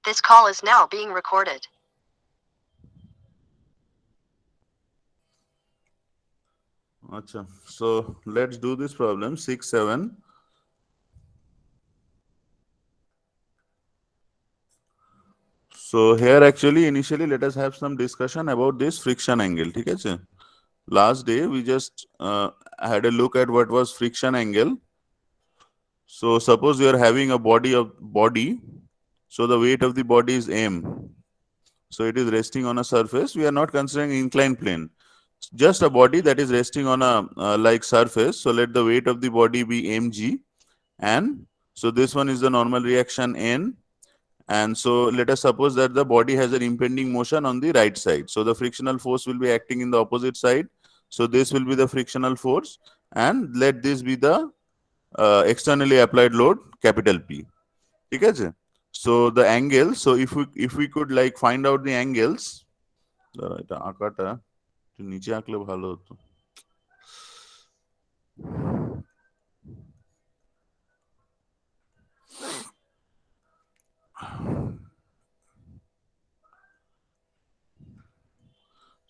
This call is now being recorded. Acha. So let's do this problem 6, 7. So here actually initially let us have some discussion about this friction angle. ठीक है? Last day we just had a look at what was friction angle. So suppose you are having a body. So the weight of the body is m. So it is resting on a surface. We are not considering inclined plane. Just a body that is resting on a like surface. So let the weight of the body be mg, and so this one is the normal reaction n. And so let us suppose that the body has an impending motion on the right side. So the frictional force will be acting in the opposite side. So this will be the frictional force, and let this be the externally applied load capital P. ঠিক আছে? So the angle, so if we could like find out the angles, এটা আঁকাটা একটু নিচে আঁকলে ভালো হতো।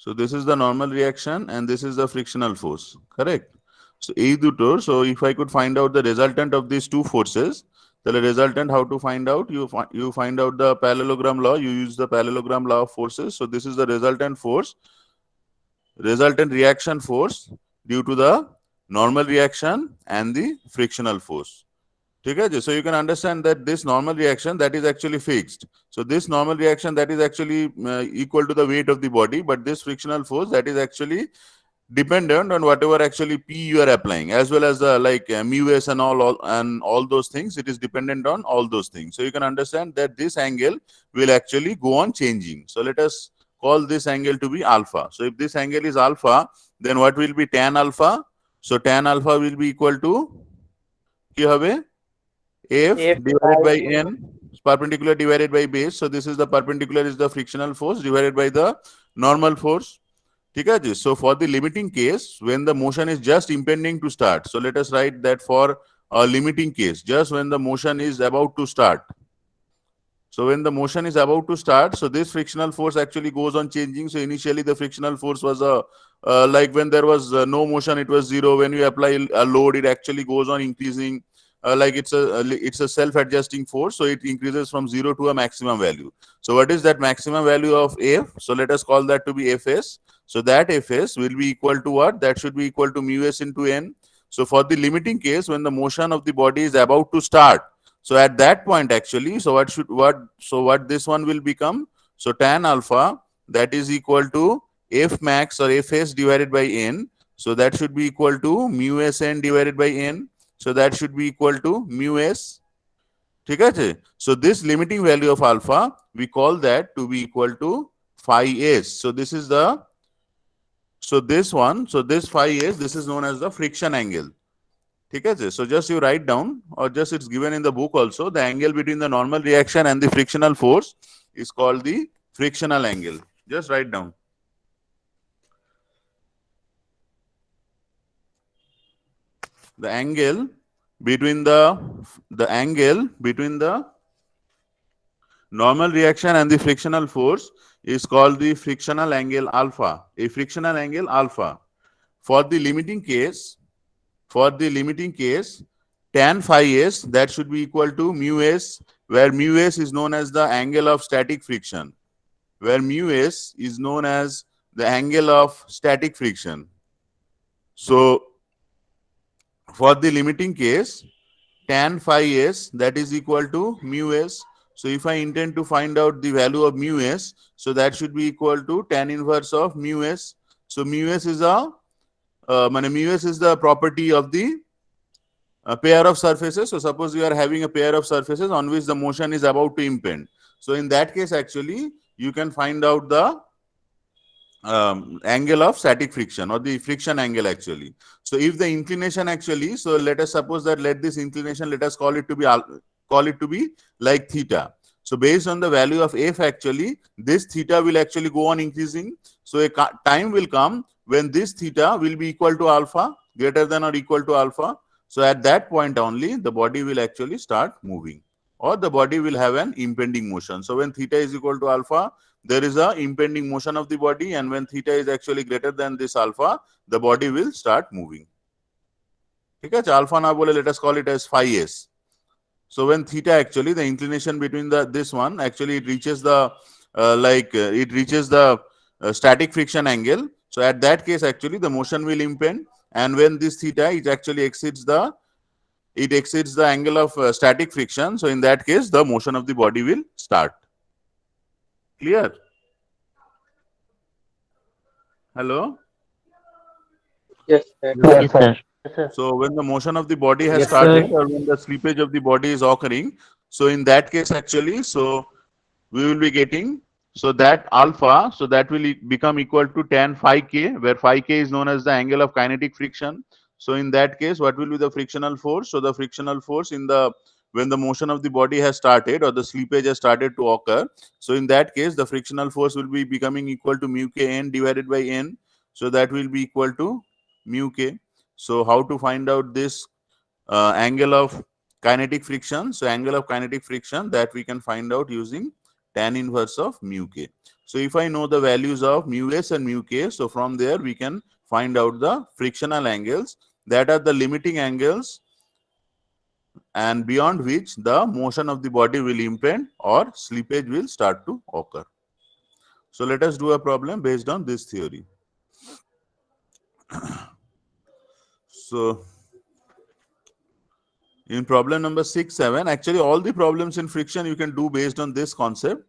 So this is the normal reaction and this is the frictional force, correct? So এই দুটোর, so if I could find out the resultant of these two forces, the resultant, how to find out? You find out the parallelogram law, you use the parallelogram law of forces. So this is the resultant force, resultant reaction force due to the normal reaction and the frictional force. Okay, so you can understand that this normal reaction that is actually fixed. So this normal reaction that is actually equal to the weight of the body, but this frictional force that is actually dependent on whatever actually P you are applying, as well as the like mu s and all those things. It is dependent on all those things. So you can understand that this angle will actually go on changing. So let us call this angle to be alpha. So if this angle is alpha, then what will be tan alpha? So tan alpha will be equal to কি হবে? F divided by n, perpendicular divided by base. So this is the perpendicular is the frictional force divided by the normal force. ठीक है? So for the limiting case, when the motion is just impending to start, so let us write that for a limiting case, just when the motion is about to start. So when the motion is about to start, so this frictional force actually goes on changing. So initially the frictional force was like when there was no motion, it was 0. When you apply a load, it actually goes on increasing. Like it's a self-adjusting force, so it increases from 0 to a maximum value. So what is that maximum value of F? So let us call that to be Fs. So that Fs will be equal to what? That should be equal to mu s into n. So for the limiting case, when the motion of the body is about to start, so at that point actually, so what this one will become? So tan alpha, that is equal to F max or Fs divided by n. So that should be equal to mu s n divided by n. So that should be equal to mu s. ঠিক আছে? So this limiting value of alpha, we call that to be equal to phi s. So this is the, so this one, so this phi s, this is known as the friction angle. ঠিক আছে? So just you write down, or just it's given in the book also, the angle between the normal reaction and the frictional force is called the frictional angle. Just write down. The angle between the normal reaction and the frictional force is called the frictional angle alpha. A frictional angle alpha. For the limiting case, tan phi s, that should be equal to mu s, where mu s is known as the angle of static friction. So for the limiting case, tan phi s, that is equal to mu s. So if I intend to find out the value of mu s, so that should be equal to tan inverse of mu s. So mu s is the property of the pair of surfaces. So suppose you are having a pair of surfaces on which the motion is about to impend. So in that case actually you can find out the angle of static friction, or the friction angle actually. So if the inclination actually, so let us suppose that let this inclination, let us call it to be like theta. So based on the value of f actually, this theta will actually go on increasing. So a time will come when this theta will be equal to alpha, greater than or equal to alpha. So at that point only the body will actually start moving. or the body will have an impending motion. So when theta is equal to alpha, there is a impending motion of the body, and when theta is actually greater than this alpha, the body will start moving. ঠিক আছে, alpha না বলে let us call it as phi s. So when theta actually, the inclination between this one actually it reaches the static friction angle. So at that case actually the motion will impend, and when this theta it actually exceeds the angle of static friction. So in that case the motion of the body will start. Clear? Hello? Yes, sir. Yes, sir. So when the motion of the body has Yes, started, sir. or when the slippage of the body is occurring, so in that case actually, so we will be getting, so that alpha, so that will become equal to tan phi k, where phi k is known as the angle of kinetic friction. So in that case, what will be the frictional force? So the frictional force when the motion of the body has started, or the slippage has started to occur, so in that case the frictional force will be becoming equal to mu k n divided by n. So that will be equal to mu k. So how to find out this angle of kinetic friction? So angle of kinetic friction that we can find out using tan inverse of mu k. So if I know the values of mu s and mu k, so from there we can find out the frictional angles that are the limiting angles and beyond which the motion of the body will impend or slippage will start to occur. So let us do a problem based on this theory. So in problem number 6, 7, actually all the problems in friction you can do based on this concept.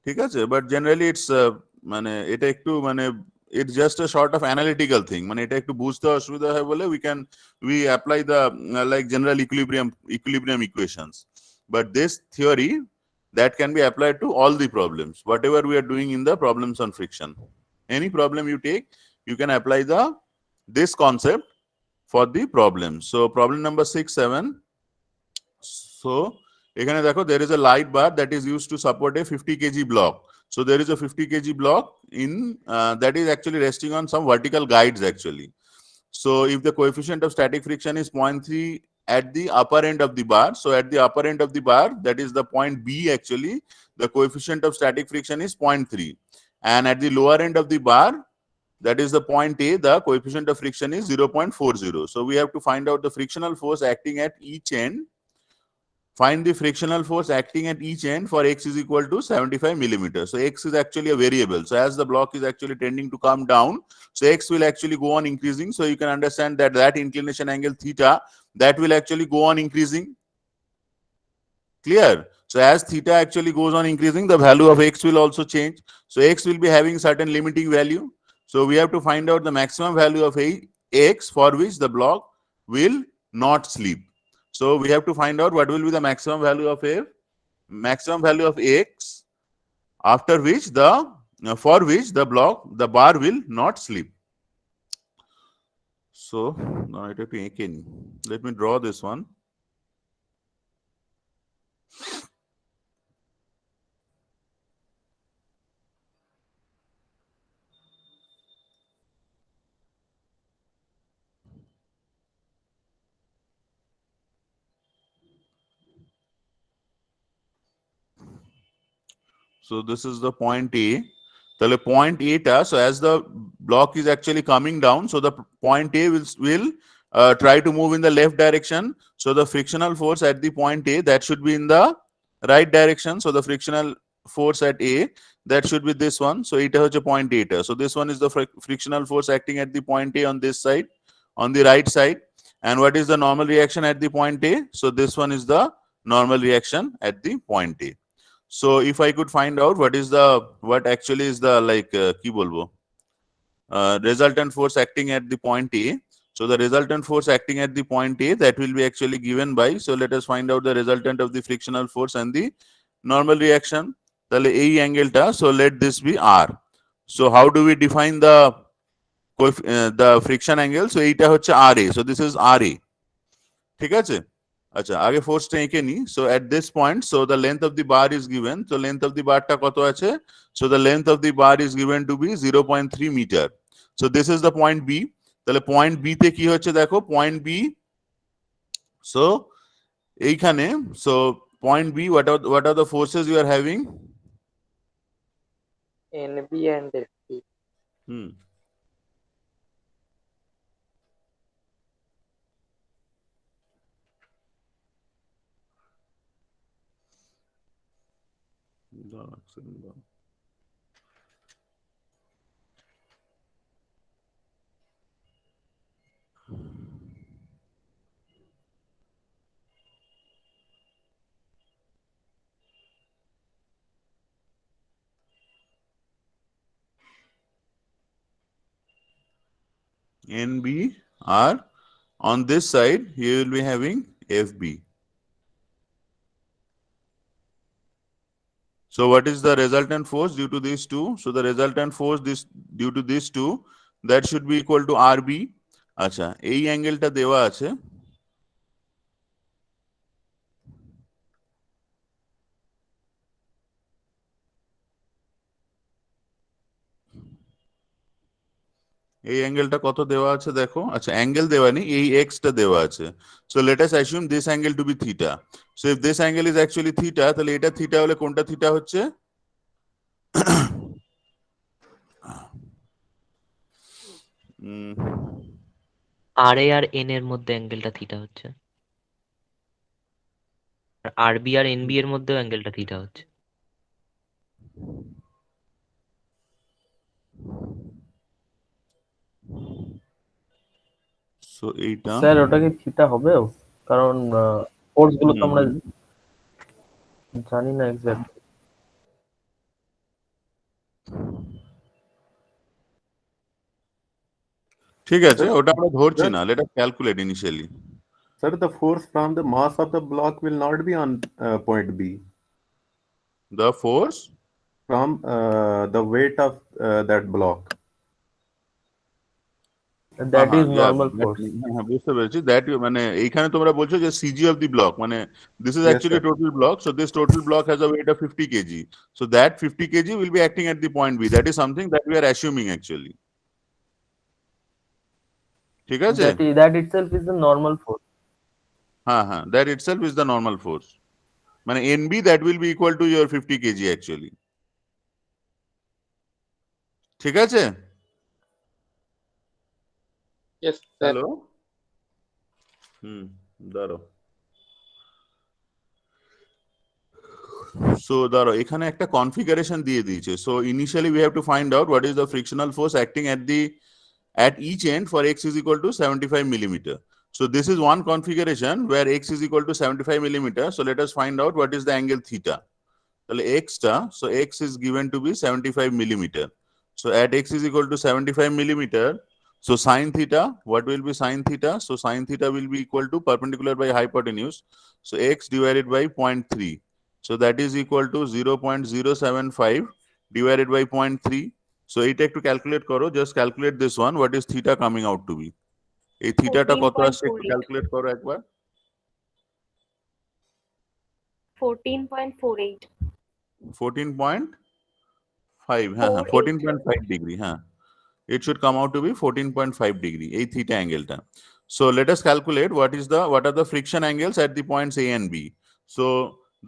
ঠিক আছে, but generally it's মানে এটা একটু মানে it's just a sort of analytical thing, মানে এটা একটু বুঝতে অসুবিধা হয় বলে we apply the like general equilibrium equations, but this theory that can be applied to all the problems whatever we are doing in the problems on friction. Any problem you take, you can apply this concept for the problem. So problem number 6, 7. So এখানে দেখো there is a light bar that is used to support a 50 kg block. So there is a 50 kg block in that is actually resting on some vertical guides actually. So if the coefficient of static friction is 0.3 at the upper end of the bar, so at the upper end of the bar, that is the point B actually, the coefficient of static friction is 0.3, and at the lower end of the bar, that is the point A, the coefficient of friction is 0.40. So we have to find out the frictional force acting at each end. Find the frictional force acting at each end for x is equal to 75 millimeters. So x is actually a variable. So as the block is actually tending to come down, so x will actually go on increasing. So you can understand that inclination angle theta, that will actually go on increasing. Clear? So as theta actually goes on increasing, the value of x will also change. So x will be having certain limiting value. So we have to find out the maximum value of x for which the block will not slip. So we have to find out what will be the maximum value of x, after which for which the bar will not slip. So now I have to again, let me draw this one. So this is the point A. The point A, so as the block is actually coming down, so the point A will try to move in the left direction. So the frictional force at the point A, that should be in the right direction. So the frictional force at A, that should be this one. So eta hoche point A. So this one is the frictional force acting at the point A on this side, on the right side. And what is the normal reaction at the point A? So this one is the normal reaction at the point A. So if I could find out what actually is the ki bolbo resultant force acting at the point A. So the resultant force acting at the point A, that will be actually given by, so let us find out the resultant of the frictional force and the normal reaction. Tale ei angle ta, so let this be R. So how do we define the friction angle? So eita hoche RA. So this is RA. ঠিক আছে? আচ্ছা আগে ফোর্সটা এঁকে নি। So at this point, so the length of the bar is given. So length of the বারটা কত আছে? So the length of the bar is given to be 0.3 metre. So this is the point B. তাহলে point B তে কি হচ্ছে দেখো, point B, so এইখানে, so point B, what are the forces you are having? NB and FB. Hmm. NB are on this side, you will be having FB. So what is the resultant force due to these two? So the resultant force due to these two, that should be equal to RB. আচ্ছা, এই অ্যাঙ্গেলটা দেওয়া আছে। এই অ্যাঙ্গেলটা কত দেওয়া আছে দেখো। আচ্ছা, অ্যাঙ্গেল দেওয়া নেই, এই এক্সটা দেওয়া আছে। So let us assume this angle to be theta. So if this angle is actually theta, তাহলে এটা থিটা হলে কোনটা থিটা হচ্ছে? আর এ আর এন এর মধ্যে অ্যাঙ্গেলটা থিটা হচ্ছে, আর আরবি আর এনবি এর মধ্যেও অ্যাঙ্গেলটা থিটা হচ্ছে। সো এইটা স্যার ওটা কি থিটা হবেও? কারণ ফোর্স গুলো তো আমরা জানি না এক্স্যাক্ট। ঠিক আছে, ওটা আমরা ধরছি না, let us calculate initially. Sir, the force from the mass of the block will not be on point B. The force From the weight of that block. That is normal force. হ্যাঁ, বুঝতে পেরেছি। That মানে এইখানে তোমরা বলছো যে CG of the block, মানে this is actually total block. So this total block has a weight of 50 kg. So that 50 kg will be acting at the point B. That is something that we are assuming actually. ঠিক আছে? That itself is the normal force. হ্যাঁ হ্যাঁ, that itself is the normal force. মানে NB that will be equal to your 50 kg actually. ঠিক আছে? Yes, sir. Hello, দাঁড়ো। So ধরো এখানে একটা কনফিগারেশন দিয়ে দিয়েছে। So initially we have to find out what is the frictional force acting at each end for x is equal to 75 millimeter. So this is one configuration where x is equal to 75 millimeter. So let us find out what is the angle theta. তাহলে x টা, so x is given to be 75 millimeter. So at x is equal to 75 millimeter, so sin theta, what will be sin theta? So sin theta will be equal to perpendicular by hypotenuse. So x divided by 0.3. So that is equal to 0.075 divided by 0.3. So এইটা একটু calculate করো, just calculate this one, what is theta coming out to be. এই থিটাটা কত আসছে একটু calculate করো একবার। 14.48. 14.5, হ্যাঁ হ্যাঁ, 14.5 ডিগ্রি, হ্যাঁ। It should come out to be 14.5 degree, এই theta angle টা। So let us calculate what are the friction angles at the points A and B. So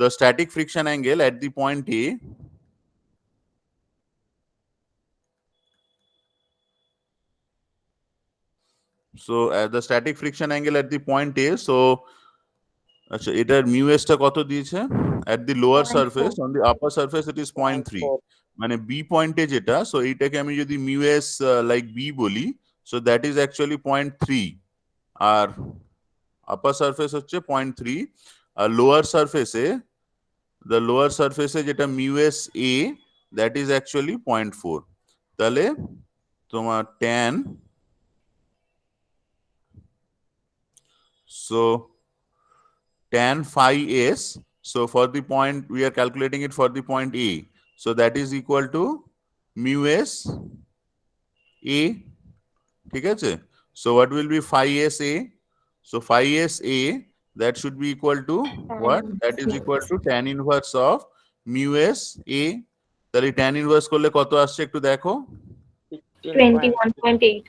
the static friction angle at the point A, so at the static friction angle at the point A, so আচ্ছা এটার mu s টা কত দিয়েছে? At the lower 0.4. surface, on the upper surface it is 0.3. মানে B পয়েন্টে যেটা, so এইটাকে আমি যদি mu s লাইক B বলি, so that is actually 0.3, আর আপার সারফেস হচ্ছে 0.3, আর লোয়ার সারফেসে, the lower surface যেটা mu s A, that is actually 0.4. তাহলে তোমার tan, so tan phi s, so for the point we are calculating it for the point A, so that is equal to mu s A, ঠিক আছে? So what will be phi s A? So phi s A, that should be equal to what? That is equal to tan inverse of mu s A. তাহলে tan inverse করলে কত আসছে একটু দেখো। 21.8.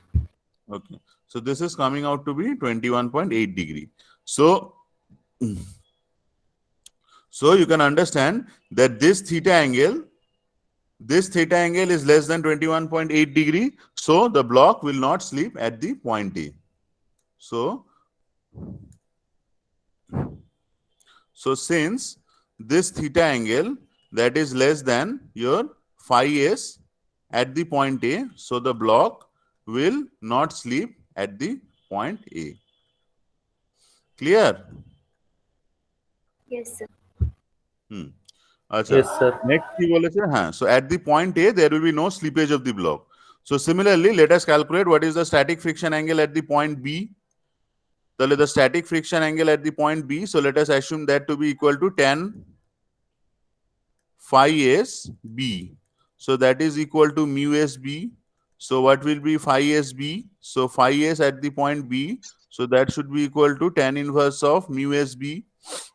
Okay, so this is coming out to be 21.8 degree. So So you can understand that this theta angle is less than 21.8 degree. So the block will not slip at the point A. So since this theta angle that is less than your phi s at the point A, so the block will not slip at the point A. Clear? Yes, sir. Acha. Yes, sir. Next কি বলেছে? হ্যাঁ, so at the point A there will be no slippage of the block. So similarly, let us calculate what is the static friction angle at the point B. তাহলে the static friction angle at the point B, so let us assume that to be equal to tan phi s B. So that is equal to mu s B. So what will be phi s B? So phi s at the point B, so that should be equal to tan inverse of mu s B.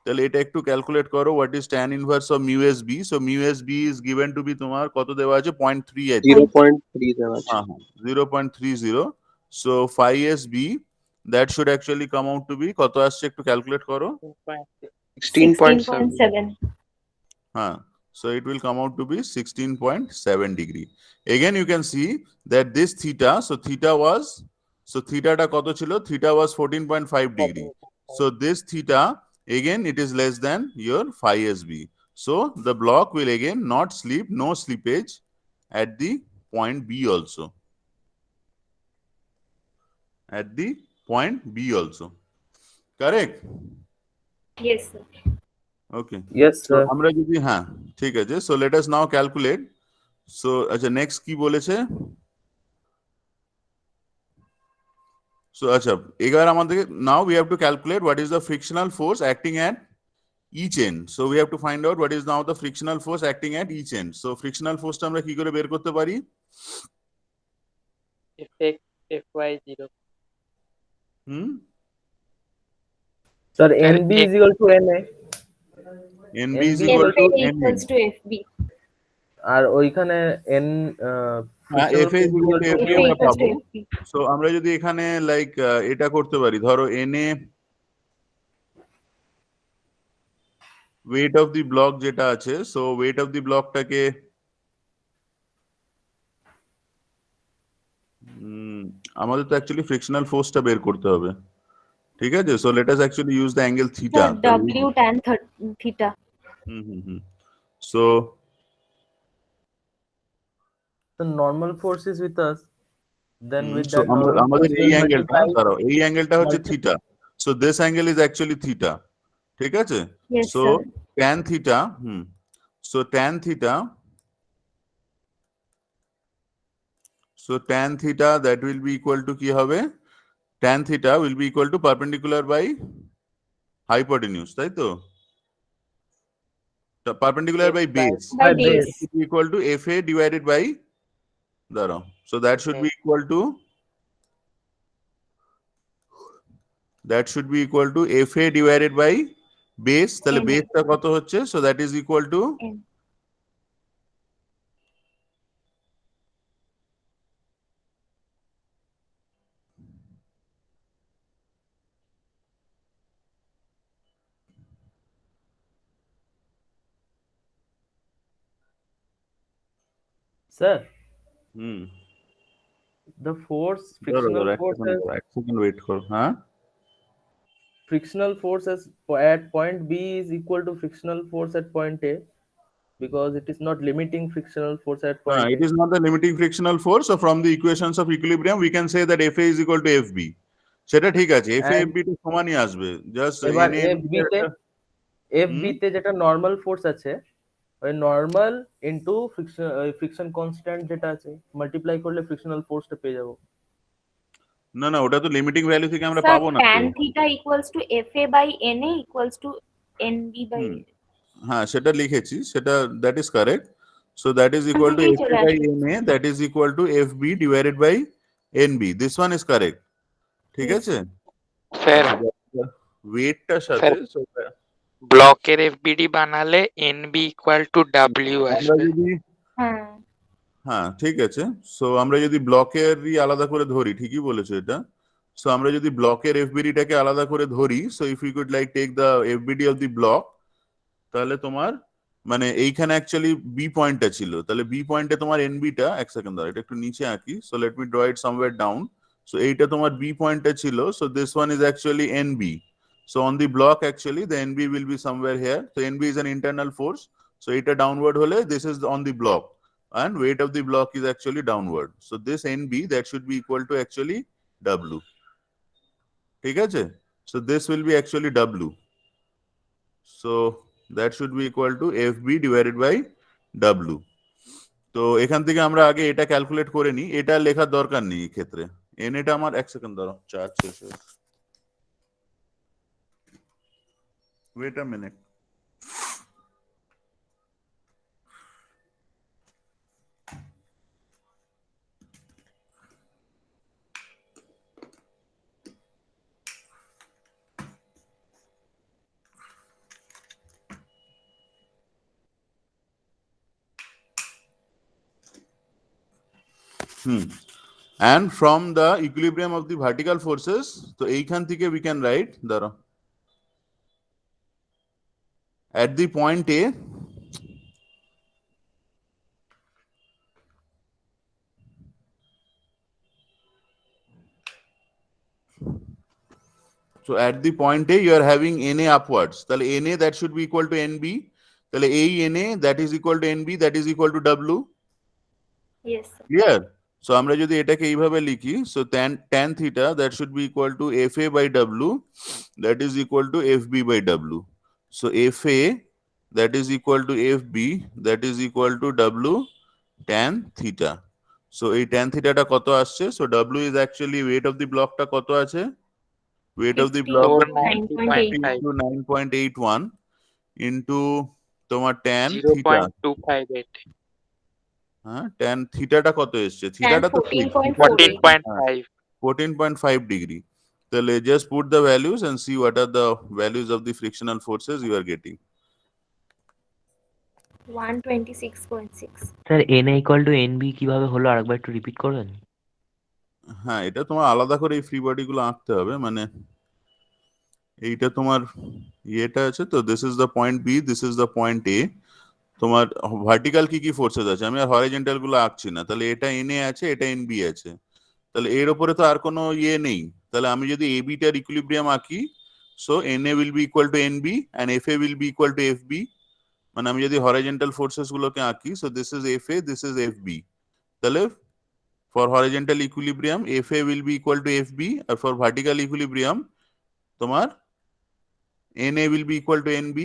তাহলে এটা একটু calculate করো, what is tan inverse of mu s B? So mu s B is given to be তোমার কত দেওয়া আছে? 0.3 I think. 0.3 দেওয়া আছে। 0.30. So phi s B, that should actually come out to be কত আসছে একটু ক্যালকুলেট করো। 16.7। 16.7. So it will come out to be 16.7 degree. Again you can see that this theta, so theta টা কত ছিল? Theta was 14.5 degree. So this theta, again it is less than your phi s B. So the block will again not slip, no slippage at the point B also. At the point B also. Correct? Yes, sir. Okay. Yes, So sir. আমরা যদি হ্যাঁ ঠিক আছে, so let us now calculate. So আচ্ছা next কি বলেছে? So আচ্ছা এবার আমাদের now we have to calculate what is the frictional force acting at each end. So we have to find out what is now the frictional force acting at each end. So frictional force টা আমরা কি করে বের করতে পারি? Fx Fy0. Sir, NB is equal to NA. NB is NB equal to FA NA. equals to FB. আর ওইখানে N হ্যাঁ, FA is equal to FB FA আমরা equals পাবো। to FB. So আমরা যদি এখানে লাইক এটা করতে পারি, ধরো NA weight of the block যেটা আছে, so weight of the blockটাকে আমাদের তো অ্যাকচুয়ালি ফ্রিকশনাল ফোর্সটা বের করতে হবে, ঠিক আছে? So let us actually use the angle theta. Sir, W tan theta. So the normal force is with us. Then with so that normal আমাদের force এই will অ্যাঙ্গেলটা, multiply- দাঁড়াও, এই অ্যাঙ্গেলটা হচ্ছে multiply- theta. So this angle is actually theta. ঠিক আছে? Yes, So sir. tan theta, so tan theta, that will be equal to কি হবে? Tan theta will be equal to perpendicular by hypotenuse, তাই তো? Perpendicular by base. By By base. base. It will be equal to FA divided by দাঁড়াও, so that should be equal to FA divided by base. তাহলে N. বেসটা কত হচ্ছে? So that is equal to N. Sir, hmm the force, ধরো frictional এক force second, as এক second wait করো। হ্যাঁ, frictional force as at point B is equal to frictional force at point A, because it is not limiting frictional force at point it A. is not the limiting frictional force. So from the equations of equilibrium we can say that FA is equal to FB. সেটা ঠিক আছে, FA And FB তো সমানই আসবে, just এবার NA FB তে FB তে যেটা normal force আছে, ওই নরমাল ইনটু ফ্রিকশন কনস্ট্যান্ট যেটা আছে মাল্টিপ্লাই করলে ফ্রিকশনাল ফোর্সটা পেয়ে যাবো। না না, ওটা তো লিমিটিং ভ্যালু থেকে আমরা Sir, পাবো না। tan theta equals to FA by NA equals to NB by হ্যাঁ সেটা লিখেছি, সেটা that is correct. So that is equal to লিখেই FA চলে by আসবে। NA, that is equal to FB divided by NB. This one is correct. ঠিক Yes. আছে? Sir ওয়েটটার সাথে so ব্লকের এফবিডি বানালে এনবি ইকুয়াল টু ডাব্লিউ আমরা আসবে। যদি হ্যাঁ হ্যাঁ ঠিক আছে, সো আমরা যদি ব্লকেরই আলাদা করে ধরি, ঠিকই বলেছো এটা। সো আমরা যদি ব্লকের এফবিডিটাকে আলাদা করে ধরি, so if you could like take the FBD of the block, তাহলে তোমার মানে এইখানে অ্যাকচুয়ালি বি পয়েন্টটা ছিল, তাহলে বি পয়েন্টে তোমার এনবিটা, এক সেকেন্ড দাঁড়া, এটা একটু নিচে আঁকি, so let me draw it somewhere down. So এইটা তোমার বি পয়েন্টে ছিল, so this one is actually NB. So on the block actually the NB will be somewhere here. So NB is an internal force. So এটা downward hole, this is on the block and weight of the block is actually downward. So this NB that should be equal to actually W. ঠিক আছে? So this will be actually W. So that should be equal to FB divided by W. তো এখান থেকে আমরা আগে এটা calculate করে নিই, এটা লেখার দরকার নেই এই ক্ষেত্রে। এন এটা আমার, এক সেকেন্ড দাঁড়াও, চার্জ শেষ হয়ে গেছে। Wait a minute. And from the equilibrium of the vertical forces, so এইখান থেকে we can write, দাঁড়াও, at the point A, so at the point A you are having NA upwards, তাহলে NA that should be equal to NB, তাহলে এই NA that is equal to NB that is equal to W. Yes, sir. Clear? So আমরা যদি এটাকে এইভাবে লিখি, so tan theta that should be equal to FA by W that is equal to FB by W. So FA that is equal to FB that is equal to W tan theta. So এই tan theta টা কত আসছে? So W is actually weight of the block টা কত আছে? Weight of the block 492.5 into 9.81 into তোমার tan theta, 0.258 হ্যাঁ tan theta টা কত এসছে? থিটাটা তো 14.48. 14.5 14.5 degree. তাহলে just put the values and see what are the values of the frictional forces you are getting. 126.6. Sir NA equal to NB কিভাবে হলো আরেকবার একটু রিপিট করবেন? হ্যাঁ, এটা তোমার আলাদা করে এই ফ্রি বডি গুলো আঁকতে হবে, মানে এইটা তোমার ইয়েটা আছে, তো this is the point B, this is the point A. তোমার ভার্টিক্যাল কি কি ফোর্সেস আছে, আমি আর হরিজন্টাল গুলো আঁকছি না, তাহলে এটা এনএ আছে, এটা এনবি আছে, তাহলে এর উপরে তো আর কোনো ইয়ে নেই। তাহলে আমি যদি এ বিটার ইকুইলিব্রিয়াম আঁকি, so NA will be equal to NB and FA will be equal to FB. মানে আমি যদি হরিজন্টাল ফোর্সেস গুলোকে আঁকি, so this is FA, this is FB, তাহলে for horizontal equilibrium FA will be equal to FB, or for vertical equilibrium তোমার NA will be equal to NB।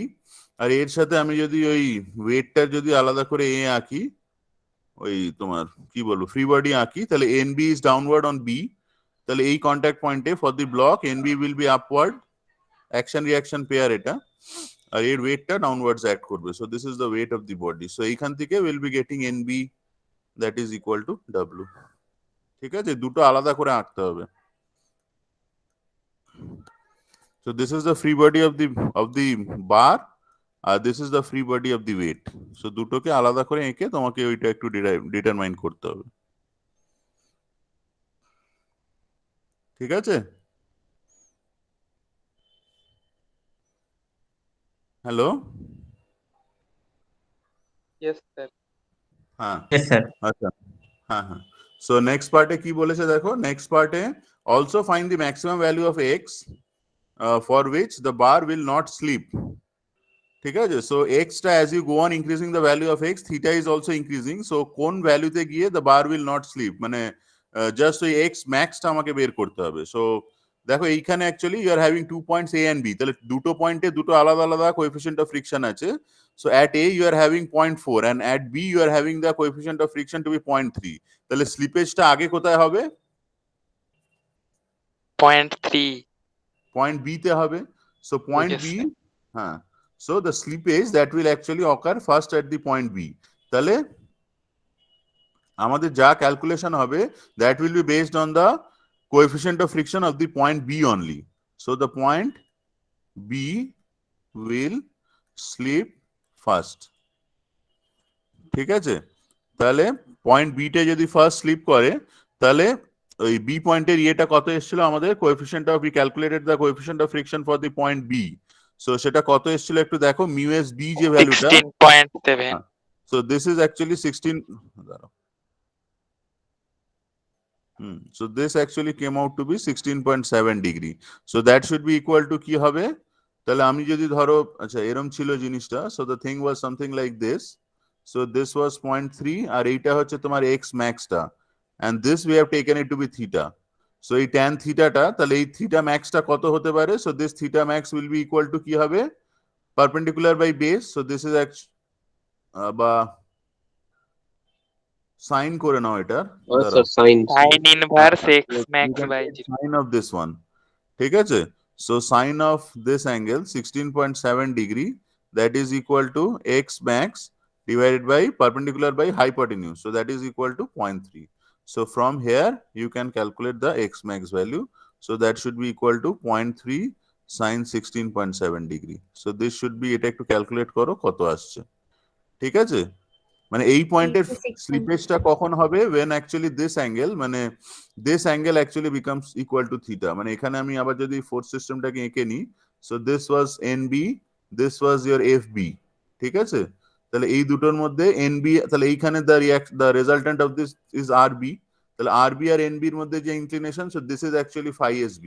আর এর সাথে আমি যদি ওই ওয়েটটা যদি আলাদা করে এ আঁকি, ওই তোমার কি বলবো ফ্রি বডি আঁকি, তাহলে NB is downward on B, তাহলে এই কন্টাক্ট পয়েন্টে for the block NB will be upward, action reaction pair এটা, আর এর ওয়েটটা ডাউনওয়ার্ডস অ্যাক্ট করবে। So this is the weight of the body. So এইখান থেকে will be getting NB that is equal to W। ঠিক আছে, দুটো আলাদা করে আঁকতে হবে। So this is the free body of the bar, this is the free body of the weight. So দুটোকে আলাদা করে এঁকে তোমাকে ওইটা একটু ডিটারমাইন করতে হবে। ঠিক আছে? হ্যালো, yes sir হ্যাঁ Yes, sir. আচ্ছা, হ্যাঁ হ্যাঁ। সো নেক্সট পার্টে কি বলেছে দেখো, নেক্সট পার্টে also find the maximum value of x for which the bar will not slip. ঠিক আছে, সো এক্সটা as you go on increasing the value of x, theta is also increasing, so কোন ভ্যালুতে গিয়ে the bar will not slip, মানে just ওই x ম্যাক্সটা আমাকে বের করতে হবে। সো দেখো এইখানে actually you are having 2 points A and B, তাহলে দুটো পয়েন্টে দুটো আলাদা আলাদা কোএফিসিয়েন্ট অফ ফ্রিকশন আছে। So at A you are having 0.4 and at B you are having the coefficient of friction to be 0.3. তাহলে স্লিপেজটা আগে কোথায় হবে? 0.3 পয়েন্ট বি তে হবে। So point Yes, B, sir. হ্যাঁ, so the slippage that will actually occur first at the point B. তাহলে আমাদের যা ক্যালকুলেশন হবে that will be based on the coefficient of friction of the point B only. So the point B will slip first. ঠিক আছে, তাহলে point B তে যদি first slip করে, তাহলে ওই বি পয়েন্টের ইয়েটা কত এসেছিল আমাদের, coefficient of, we calculated the coefficient of friction for the point B. So সেটা কত এসেছিল একটু দেখো, মিউ এস বি যে ভ্যালুটা, 16.7. so this is actually 16, so this actually came out to be 16.7 degree, so that should be equal to কি হবে, তাহলে আমি যদি ধরো আচ্ছা এরম ছিল জিনিসটা, so the thing was something like this, so this was 0.3 আর এইটা হচ্ছে তোমার x max টা, and this we have taken it to be theta, so এই tan theta টা, তাহলে এই theta max টা কত হতে পারে, so this theta max will be equal to কি হবে, perpendicular by base, so this is বা সাইন করে নাও এটা, sir, sine. Sin inverse x max You can by take 0. sine of this one, ঠিক আছে, so sine of this angle 16.7 degree, that is equal to x max divided by perpendicular by hypotenuse, so that is equal to 0.3, so from here you can calculate the x max value, so that should be equal to 0.3 sine 16.7 degree, so this should be, এটা একটু calculate করো কত আসছে, ঠিক আছে, মানে এই পয়েন্টের 86. স্লিপেজটা কখন হবে, when actually this angle, মানে this angle actually becomes equal to theta, মানে এখানে আমি আবার যদি ফোর্স সিস্টেমটাকে এঁকে নিই, so this was NB, this was your FB, ঠিক আছে, তাহলে এই দুটোর মধ্যে NB, তাহলে এইখানে the resultant of this is RB, তাহলে RB আর NB এর মধ্যে যে inclination, so this is actually phi SB,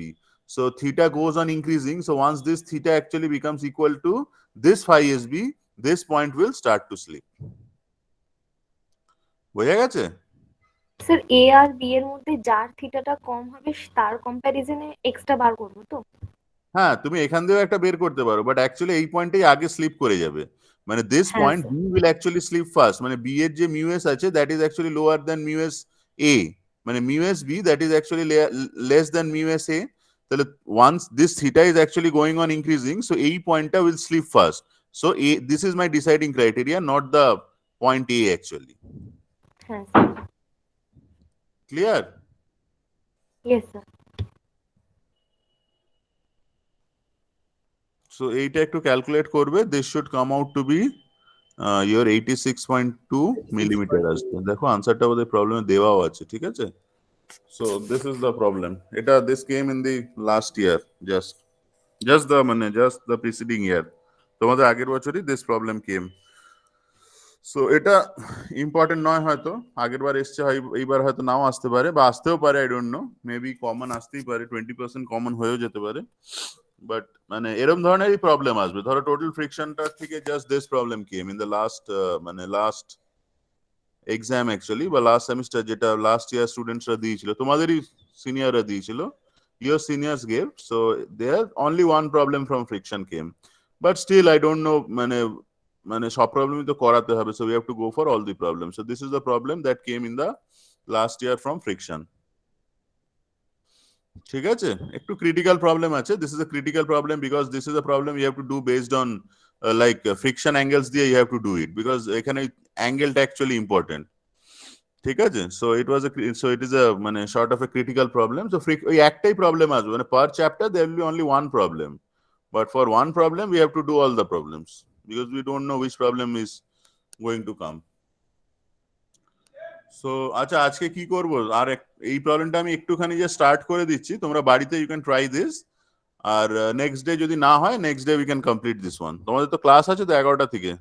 so theta goes on increasing, so once this theta actually becomes equal to this phi SB, this point will start to slip, বোঝা গেছে? Sir এ আর B এর মধ্যে যার থিটাটা কম হবে তার কম্প্যারিজনে extra বার করবো তো? হ্যাঁ, তুমি এখান দিয়েও একটা বের করতে পারো, বাট অ্যাকচুয়ালি এই পয়েন্টেই আগে স্লিপ করে যাবে, মানে দিস হ্যাঁ, point sir. B will actually slip first, মানে বি এর যে মিউ এস আছে that is actually lower than mu s A, মানে mu s B that is actually less than mu s A, তাহলে once this theta is actually going on increasing, so এই পয়েন্টটা will slip first, so A this is my deciding criteria, not the point A actually, হ্যাঁ sir. Clear? Yes sir. So এইটা একটু calculate করবে, this should come out to be your 86.2 millimetre আসবে, দেখো আনসারটা বোধহয় প্রবলেমে দেওয়াও আছে, ঠিক আছে, so this is the problem, এটা this came in the last year, just the preceding year, তোমাদের আগের বছরই দিস প্রবলেম কেম, সো এটা ইম্পর্টেন্ট নয়, হয়তো আগের বার এসছে, এইবার হয়তো নাও আসতে পারে বা আসতেও পারে, I don't know, maybe common আসতেই পারে, 20% কমন হয়েও যেতে পারে, বাট মানে এরকম ধরনেরই প্রবলেম আসবে, ধরো টোটাল ফ্রিকশনটা থেকে just this problem came in the last exam actually, বা লাস্ট সেমিস্টার, যেটা লাস্ট ইয়ার স্টুডেন্টসরা দিয়েছিল, তোমাদেরই সিনিয়ররা দিয়েছিল, your seniors gave, so there only one problem from friction came, but still I don't know, মানে সব প্রবলেমই তো করাতে হবে, so we have to go for all the problems, so this is the problem that came in the last year from friction, ঠিক আছে, একটু critical problem আছে, this is a critical problem because this is a problem you have to do based on like friction angles দিয়ে you have to do it, because এখানে অ্যাঙ্গেলটা actually important, ঠিক আছে, so it is a মানে sort of a critical problem, so ওই একটাই problem আসবে, মানে per chapter there will be only one problem, but for one problem we have to do all the problems, because we don't know which problem is going to come, so আচ্ছা আজকে কি করবো, আর এই প্রবলেমটা আমি একটুখানি যে স্টার্ট করে দিচ্ছি, তোমরা বাড়িতে ইউ ক্যান ট্রাই দিস, আর নেক্সট ডে যদি না হয়, next day we can complete this one, তোমাদের তো ক্লাস আছে তো 11টা থেকে,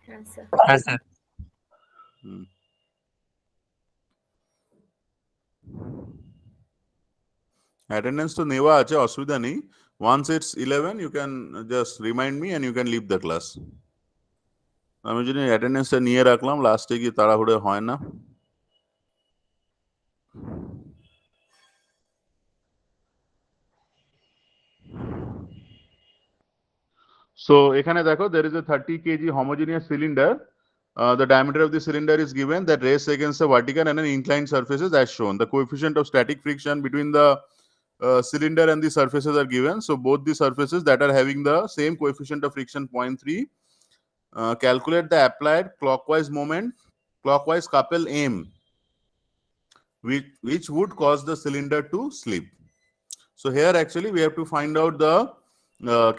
হ্যাঁ স্যার। হ্যাঁ স্যার। অ্যাটেন্ডেন্স তো নেওয়া আছে, অসুবিধা নেই, once it's 11 you can just remind me and you can leave the class, আমি যদি অ্যাটেন্ডেন্সটা নিয়ে রাখলাম, লাস্টে গিয়ে তাড়াহুড়ো হয় না, so এখানে দেখো there is a 30 kg homogeneous cylinder, the diameter of the cylinder is given, that rests against the vertical and an inclined surfaces as shown, the coefficient of static friction between the cylinder and the surfaces are given, so both the surfaces that are having the same coefficient of friction 0.3, calculate the applied clockwise moment, clockwise couple M, which would cause the cylinder to slip, so here actually we have to find out the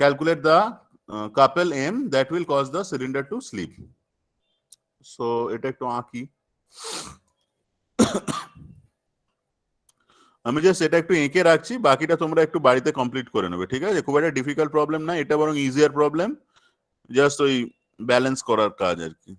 calculate the couple M that will cause the cylinder to slip, so এটা একটু আঁকি, আমি just এটা একটু এঁকে রাখছি, বাকিটা তোমরা একটু বাড়িতে কমপ্লিট করে নেবে, ঠিক আছে? খুব একটা ডিফিকাল্ট প্রবলেম না, এটা বরং ইজিয়ার প্রবলেম, জাস্ট ওই ব্যালেন্স করার কাজ আর কি।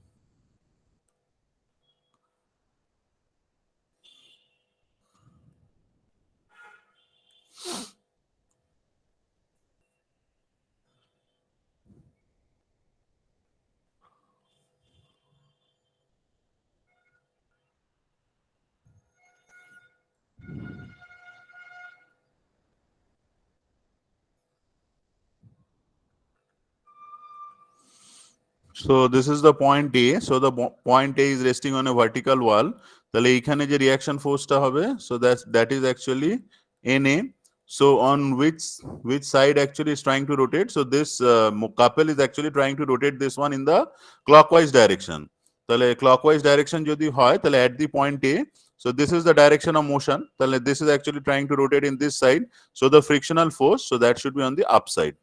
So this is the point A. So the point A is resting on a vertical wall. তাহলে এইখানে যে reaction force টা হবে, so that is actually Na. So on which side actually is trying to rotate? So this couple is actually trying to rotate this one in the clockwise direction. তাহলে clockwise direction যদি হয়, তাহলে at the point A, so this is the direction of motion. তাহলে this is actually trying to rotate in this side. So the frictional force, so that should be on the upside.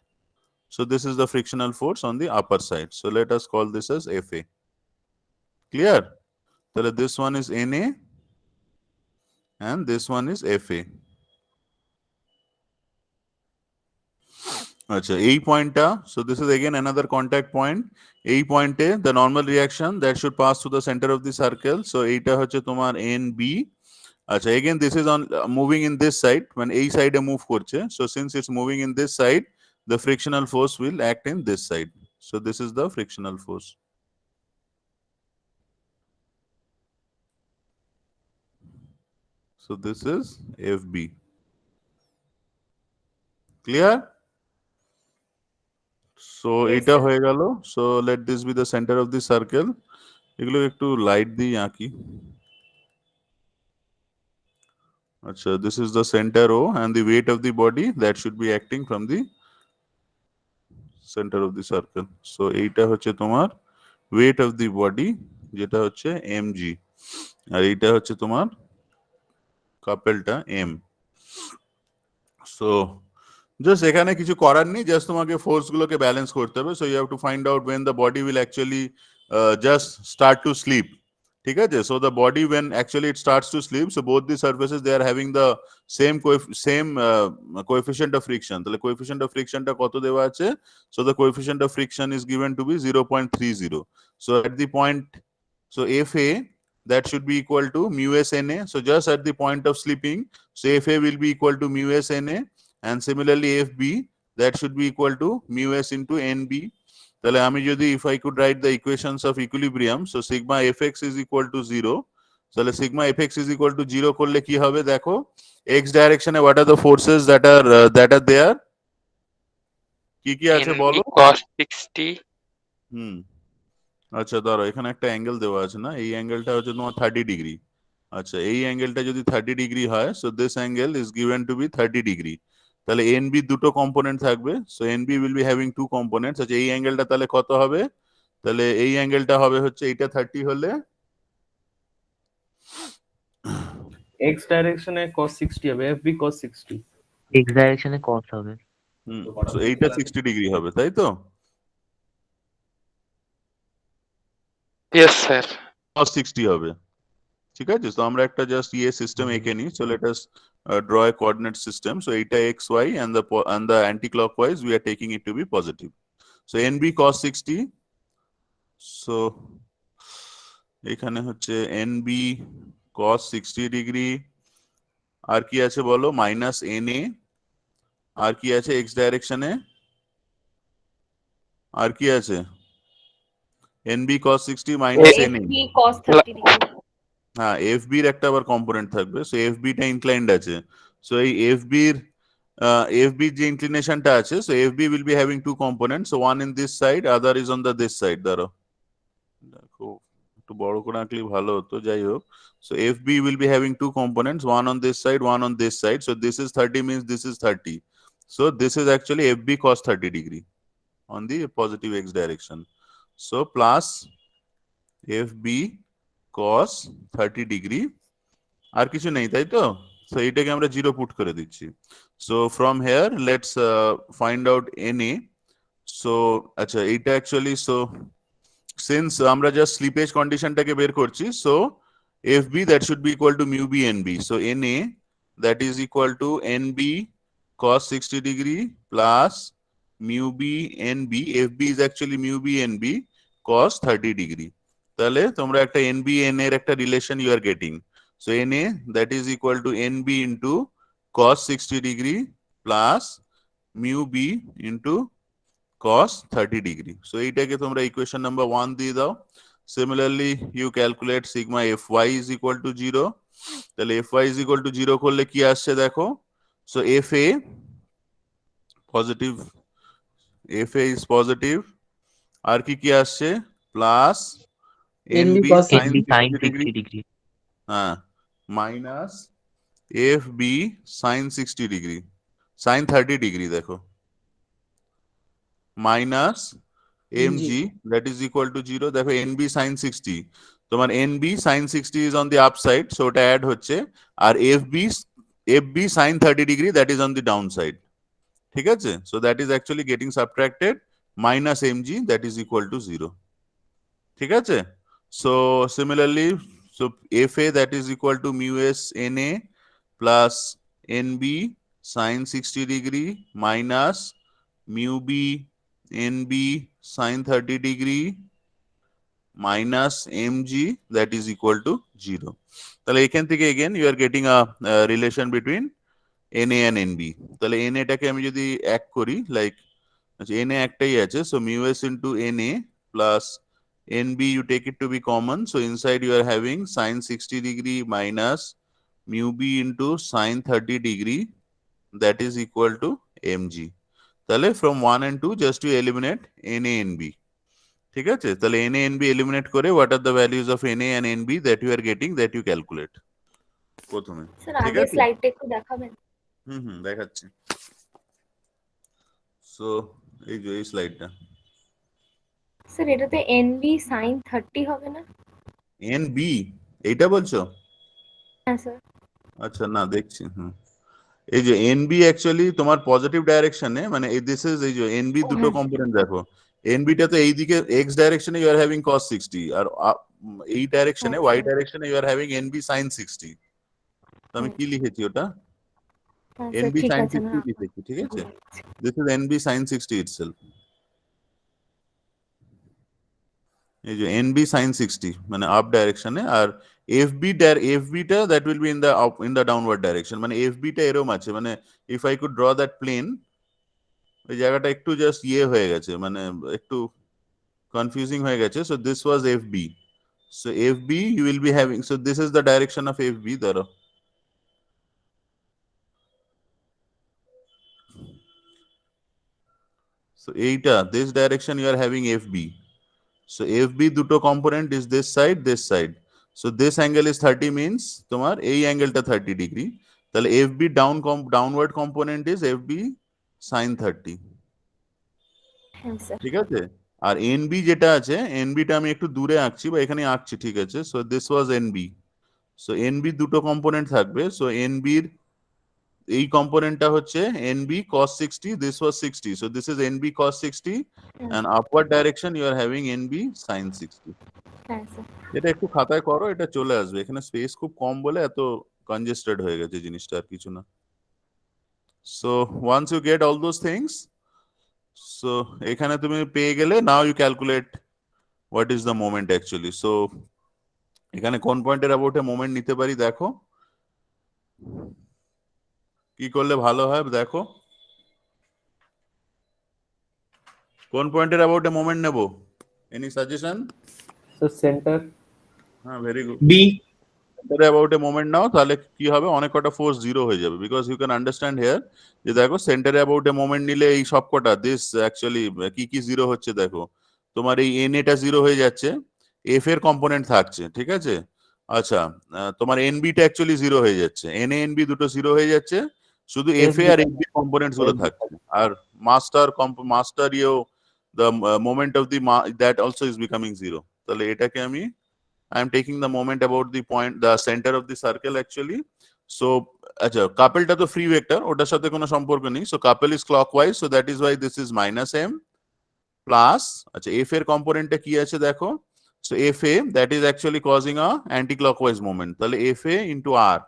So this is the frictional force on the upper side. So let us call this as Fa. Clear? So this one is Na and this one is Fa. Achha, A point, so this is again another contact point. A point A, the normal reaction that should pass through the center of the circle. So eta hoche tomar NB. Achha, again this is on moving in this side, when A side move korche. So since it's moving in this side, the frictional force will act in this side. So this is the frictional force. So this is FB. Clear? So Yes, এটা sir. হয়ে গেল. So let this be the center of the circle. এগুলো একটু light দিই আঁকি। আচ্ছা, this is the center O and the weight of the body that should be acting from the center of the circle. So এইটা হচ্ছে তোমার weight of the body, যেটা হচ্ছে mg, আর এইটা হচ্ছে তোমার কাপেলটা m. So জাস্ট এখানে কিছু করার নেই, জাস্ট তোমাকে ফোর্স গুলোকে ব্যালেন্স করতে হবে। So you have to find out when the body will actually just start to sleep. ঠিক আছে? So the body when actually it starts to sleep, so both the surfaces they are having the same coefficient of friction. তাহলে coefficient of friction টা কত দেওয়া আছে? So the coefficient of friction is given to be 0.30. So at the point, so Fa that should be equal to mu s Na. So just at the point of sleeping, so Fa will be equal to mu s Na. And similarly FB that should be equal to mu s into NB. তাহলে আমি যদি if I could write the equations of equilibrium, so sigma fx is equal to 0. তাহলে sigma fx is equal to 0 করলে কি হবে দেখো, x direction what are the forces that are there? কি কি আছে NB বলো? cos 60 আচ্ছা ধরো এখানে একটা অ্যাঙ্গেল দেওয়া আছে না, এই অ্যাঙ্গেলটা হচ্ছে তোমার 30 ডিগ্রি। আচ্ছা এই অ্যাঙ্গেলটা যদি 30 ডিগ্রি হয়, so this angle is given to be 30 degree. তাহলে NB দুটো কম্পোনেন্ট থাকবে, so NB will be having two components. আচ্ছা এই অ্যাঙ্গেলটা তাহলে কত হবে? তাহলে এই অ্যাঙ্গেলটা হবে হচ্ছে এইটা 30 হলে x ডাইরেকশনে cos 60 হবে, FB cos 60। x ডাইরেকশনে cos হবে। so এইটা 60 ডিগ্রি হবে, তাই তো? yes sir cos 60 হবে, ঠিক আছে? তো আমরা একটা জাস্ট সিস্টেম এঁকে নিই। so let us draw a coordinate system. So এইটা xy and the anti-clockwise we are taking it to be positive. So NB cos 60, so এখানে হচ্ছে NB cos 60 ডিগ্রি, আর কি আছে বলো? মাইনাস NA, আর কি আছে x ডাইরেকশনে? আর কি আছে? NB cos 60 minus NA. FB cos 30 degree. হ্যাঁ, FB এর একটা আবার কম্পোনেন্ট থাকবে। সো FB টা ইনক্লাইন্ড আছে। সো এই FB এর যে ইনক্লিনেশনটা আছে, so FB will be having two components. So one in this side, other is on the this side. ধরো দেখো একটু বড় করে আঁকলে ভালো হতো, যাই হোক। So FB will be having two components, one on this side, one on this side. So this is 30 means this is 30. So this is actually FB cos 30 degree on the positive x direction. So plus FB cos 30 degree, আর কিছু নেই তাই তো? So এইটাকে আমরা 0 put করে দিচ্ছি। So from here let's find out NA. So আচ্ছা এইটা অ্যাকচুয়ালি, সো সিন্স আমরা জাস্ট স্লিপেজ কন্ডিশনটাকে বের করছি, so FB that should be equal to mu B NB. So NA that is equal to NB cos 60 degree plus mu B NB. FB is actually mu B NB cos 30 degree. তাহলে তোমরা একটা NB N এর একটা relation you are getting. So NA that is equal to NB into cos 60 degree plus mu B into cos 30 degree. So এইটাকে তোমরা equation number 1 দিয়ে দাও. Similarly, you calculate sigma Fy is equal to 0. তাহলে Fy is equal to 0 করলে কি আসছে দেখো. So Fa positive, Fa is positive. আর কি আসছে plus NB sin NB sin 60 degree. 60 degree. হ্যাঁ minus FB sin 60 degree, sin 30 degree দেখো minus mg that is equal to 0. দেখো NB sin 60, তোমার NB sin 60 is on the upside, so ওটা add হচ্ছে, আর FB sin 30 degree that is on the downside. ঠিক আছে, so that is actually getting subtracted minus mg that is equal to 0. ঠিক আছে, so similarly, so Fa that is equal to mu s Na plus NB sin 60 degree minus mu B NB sin 30 degree minus mg that is equal to 0. তাহলে এখান থেকে again you are getting a relation between Na and NB. তাহলে Na টাকে আমি যদি এক করি, like Na একটাই আছে, so mu s into Na plus NB you take it to be common, so inside you are having sin 60 degree minus mu B into sin 30 degree that is equal to mg. তাহলে from 1 and 2 just to eliminate Na and B. ঠিক আছে, তাহলে Na and B eliminate করে what are the values of Na and NB that you are getting, that you calculate প্রথমে. Sir ঠিক আগের আছে, স্লাইডটা একটু দেখাবেন? দেখাচ্ছি. সো এই যে এই স্লাইডটা, স্যার এটাতে NB sin 30 হবে না? NB এইটা বলছো? হ্যাঁ স্যার। আচ্ছা না দেখছি. এই যে NB অ্যাকচুয়ালি তোমার পজিটিভ ডাইরেকশনে, মানে দিস ইজ এই যে NB দুটো কম্পোনেন্ট দেখো, NB টা তো এইদিকে x ডাইরেকশনে ইউ আর হ্যাভিং cos 60, আর এই ডাইরেকশনে y ডাইরেকশনে you are having NB sin 60. তো আমি কি লিখেছি ওটা? NB sin 60 লিখেছি. ঠিক আছে, this is NB sin 60 itself. এই যে NB sin 60 মানে আপ ডাইরেকশনে, আর FB টা that will be in the downward direction, মানে FB টা এরকম আছে, মানে if I could draw that plane, এই জায়গাটা একটু জাস্ট হয়ে গেছে, মানে একটু কনফিউজিং হয়ে গেছে. so this was FB, so FB you will be having, so this is the direction of FB. ধরো so এইটা, this direction you are having FB. So FB দুটো component is this side. So this angle is 30 means তোমার এই অ্যাঙ্গেলটা 30 degree. তাহলে FB downward component is FB sin 30. হ্যাঁ sir. ঠিক আছে, আর NB যেটা আছে, NB টা আমি একটু দূরে আঁকছি বা এখানে আঁকছি. ঠিক আছে, so this was NB. So NB দুটো component থাকবে. So NB এর এই কম্পোনেন্টটা হচ্ছে NB cos 60, this was 60, so this is NB cos 60, and upward direction you are having NB sin 60. হ্যাঁ স্যার। এটা একটু খাতায় করো, এটা চলে আসবে. এখানে স্পেস খুব কম বলে এত কনজেস্টেড হয়ে গেছে জিনিসটা, আর কিছু না. So once you get all those things, so এখানে তুমি পেয়ে গেলে, now you calculate what is the moment actually. So এখানে কোন পয়েন্টের অ্যাবাউটে মোমেন্ট নিতে পারি দেখো, কি করলে ভালো হয় দেখো, কোন পয়েন্টের অ্যাবাউটে মোমেন্ট নেব? Any suggestion? So center. হ্যাঁ, ভেরি গুড. B. সেন্টারে অ্যাবাউট এ মোমেন্ট নাও, তাহলে কি হবে, অনেক কটা ফোর্স জিরো হয়ে যাবে. Because you can understand here যে দেখো সেন্টারে অ্যাবাউট এ মোমেন্ট নিলে এই সব কটা দিস অ্যাকচুয়ালি কি জিরো হচ্ছে দেখো, তোমার এই এন এটা জিরো হয়ে যাচ্ছে, এফ এর কম্পোনেন্ট থাকছে. ঠিক আছে, আচ্ছা তোমার এনবি টা অ্যাকচুয়ালি জিরো হয়ে যাচ্ছে, এন এ এনবি দুটো জিরো হয়ে যাচ্ছে, শুধু এফ এ আর এনবি কম্পোনেন্টস গুলো থাকছে. আর মাস্টার ইও the moment of the that also is becoming zero. তাহলে এটাকে আমি I am taking the moment about the point, the center of the circle actually. So আচ্ছা কাপেলটা তো ফ্রি ভেক্টর, ওটার সাথে কোনো সম্পর্ক নেই. So couple is clockwise, so that is why this is minus m plus, আচ্ছা f এর কম্পোনেন্টটা কি আছে দেখো, so fa that is actually causing a anti-clockwise moment. তাহলে fa into r,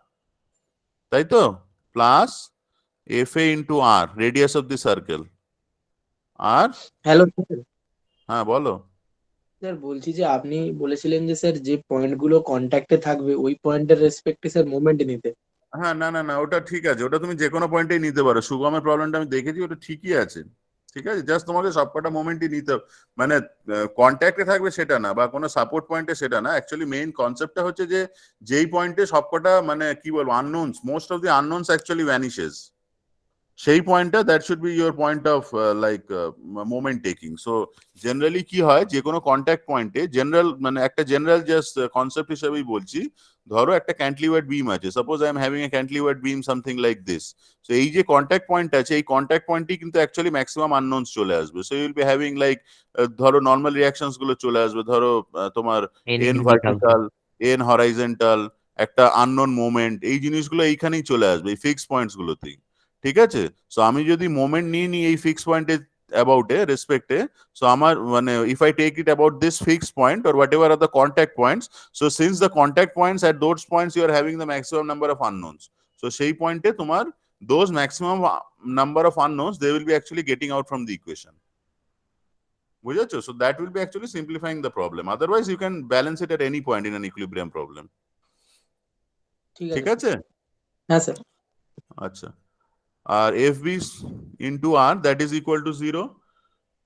তাই তো, plus FA into R, radius of the circle. আর hello sir, হ্যাঁ বলো। স্যার বলছি যে আপনি বলেছিলেন যে স্যার যে পয়েন্ট গুলো কন্ট্যাক্টে থাকবে ওই পয়েন্টের রেসপেক্টে স্যার মোমেন্ট নিতে। হ্যাঁ না না না, ওটা ঠিক আছে, ওটা তুমি যে কোনো পয়েন্টেই নিতে পারো। সুগমের প্রবলেমটা আমি দেখেছি, ওটা ঠিকই আছে। ঠিক আছে, জাস্ট তোমাকে সবকটা মোমেন্টই নিতে হবে। মানে কন্ট্যাক্টে থাকবে সেটা না, বা কোনো সাপোর্ট পয়েন্টে সেটা না। অ্যাকচুয়ালি মেইন কনসেপ্টটা হচ্ছে যে যেই পয়েন্টে সবকটা মানে কি বলবো unknowns, most of the unknowns actually vanishes, সেই পয়েন্টটা that should be your point of like moment taking. So generally কি হয়, যে কোনো কন্ট্যাক্ট পয়েন্টে জেনারেল মানে একটা জেনারেল জাস্ট কনসেপ্ট হিসেবেই বলছি, ধরো একটা ক্যান্টিলিভার্ড বিম আছে, suppose I am having a cantilevered beam something like this. So এই যে কন্ট্যাক্ট পয়েন্ট আছে, এই কন্ট্যাক্ট পয়েন্টই কিন্তু অ্যাকচুয়ালি ম্যাক্সিমাম আননোনস চলে আসবে। So you'll be having like ধরো নর্মাল রিয়াকশনস গুলো চলে আসবে, ধরো তোমার এন ভার্টিক্যাল, এন হরাইজন্টাল, একটা আননোন মোমেন্ট, এই জিনিসগুলো এইখানেই চলে আসবে, এই ফিক্স পয়েন্টস গুলোতেই। ঠিক আছে, সো আমি যদি মোমেন্ট নিয়ে নিই এই ফিক্স পয়েন্টে অ্যাবাউট এ রেসপেক্টে, সো আমার মানে if I take it about this fix point or whatever are the contact points, so since the contact points at those points you are having the maximum number of unknowns, so সেই পয়েন্টে তোমার those maximum number of unknowns they will be actually getting out from the equation. বুঝেছো? So that will be actually simplifying the problem, otherwise you can balance it at any point in an equilibrium problem. ঠিক আছে? হ্যাঁ sir. আচ্ছা, আর FB into R that is equal to 0.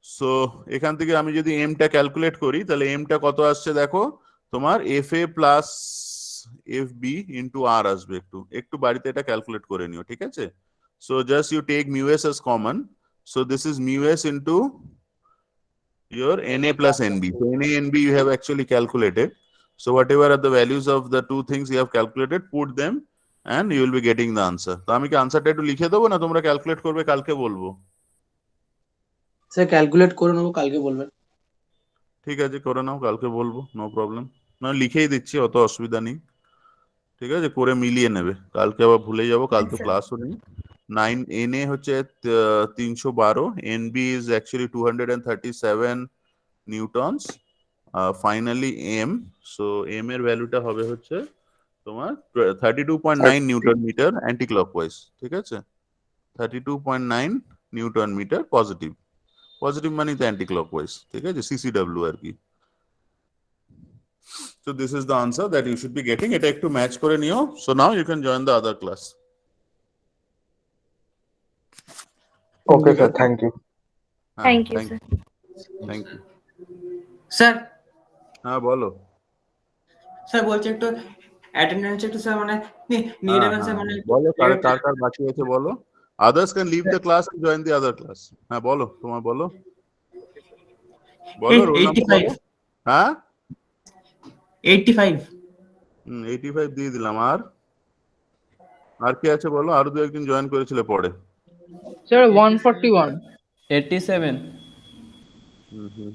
So এখান থেকে আমি যদি এমটা calculate করি, তাহলে এমটা কত আসছে দেখো, তোমার FA plus FB into R আসবে। একটু একটু বাড়িতে এটা ক্যালকুলেট করে নিও, ঠিক আছে? So just you take μs as common, so this is μs into your NA plus NB. So NA NB you have actually calculated, so whatever are the values of the two things you have calculated, put them and you will be getting the answer. তো আমি কি আনসারটা একটু লিখে দেবো, না তোমরা calculate করবে কালকে বলবো? স্যার ক্যালকুলেট করে নেবো, কালকে বলবেন। ঠিক আছে, করে নাও, কালকে বলবো, নো প্রবলেম। না লিখেই দিচ্ছি, অত অসুবিধা নেই। ঠিক আছে, করে মিলিয়ে নেবে, কালকে আবার ভুলে যাবো, কাল তো আচ্ছা। ক্লাসও নেই। 9 NA হচ্ছে 312, NB is actually 237 Newton's, finally M, so M এর ভ্যালুটা হবে হচ্ছে তোমার 32.9 নিউটন মিটার অ্যান্টি ক্লকওয়াইজ। ঠিক আছে, 32.9 নিউটন মিটার পজিটিভ, পজিটিভ মানে তো অ্যান্টি ক্লকওয়াইজ। ঠিক আছে, CCW আর কি। So this is the answer that you should be getting. এটা একটু ম্যাচ করে নিও। So now you can join the other class. Okay, sir. Thank you. Thank you, sir. Thank you. Sir হ্যাঁ বলো। Sir বলছি একটু attendance একটু sir মানে নিয়ে হ্যাঁ, নেবেন স্যার হ্যাঁ, মানে বলো কার কার বাকি আছে বলো। Others can leave the class and join the other class. হ্যাঁ বলো, তোমার বলো বলো রোল নাম্বার বলো। 85 হ্যাঁ 85 85 দিয়ে দিলাম। আর কি আছে বলো, আরো দু একদিন জয়েন করেছিল পরে। স্যার 141 87 হুম হুম